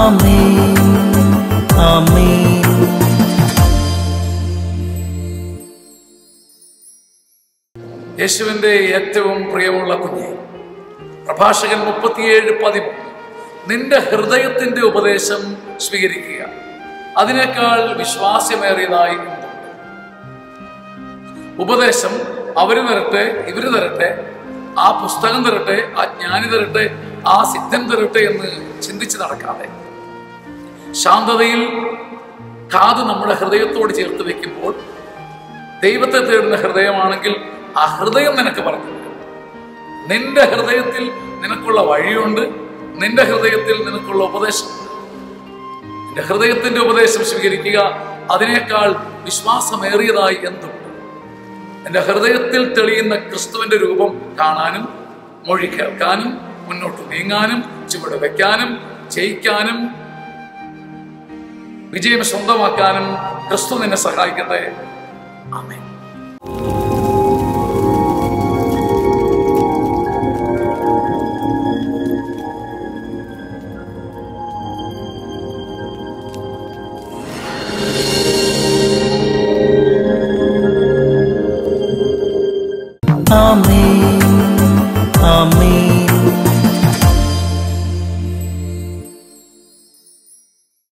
ആമേൻ ആമേൻ. യേശുവിൻ്റെ ഏറ്റവും പ്രിയമുള്ള കുഞ്ഞെ, പ്രഭാഷകൻ 37:13 നിന്റെ ഹൃദയത്തിൻ്റെ ഉപദേശം സ്വീകരിക്കുക, അതിനേക്കാൾ വിശ്വാസമേറിയതായി എന്തുണ്ട്. ഉപദേശം അവര് തരട്ടെ, ഇവര് തരട്ടെ, ആ പുസ്തകം തരട്ടെ, ആ ജ്ഞാനി തരട്ടെ, ആ സിദ്ധൻ തരട്ടെ എന്ന് ചിന്തിച്ച് നടക്കാതെ ശാന്തതയിൽ കാത് നമ്മുടെ ഹൃദയത്തോട് ചേർത്ത് വെക്കുമ്പോൾ, ദൈവത്തെ തേടുന്ന ഹൃദയമാണെങ്കിൽ ആ ഹൃദയം നിനക്ക് പറഞ്ഞു തരും. നിന്റെ ഹൃദയത്തിൽ നിനക്കുള്ള വഴിയുണ്ട്, നിന്റെ ഹൃദയത്തിൽ നിനക്കുള്ള ഉപദേശമുണ്ട്. നിന്റെ ഹൃദയത്തിന്റെ ഉപദേശം സ്വീകരിക്കുക, അതിനേക്കാൾ വിശ്വാസമേറിയതായി എന്തുണ്ട്. എന്റെ ഹൃദയത്തിൽ തെളിയുന്ന ക്രിസ്തുവിന്റെ രൂപം കാണാനും, മൊഴി കേൾക്കാനും, മുന്നോട്ട് നീങ്ങാനും, ചുവട് വെക്കാനും, ജയിക്കാനും, വിജയം സ്വന്തമാക്കാനും ക്രിസ്തു നിന്നെ സഹായിക്കട്ടെ. ആമേൻ.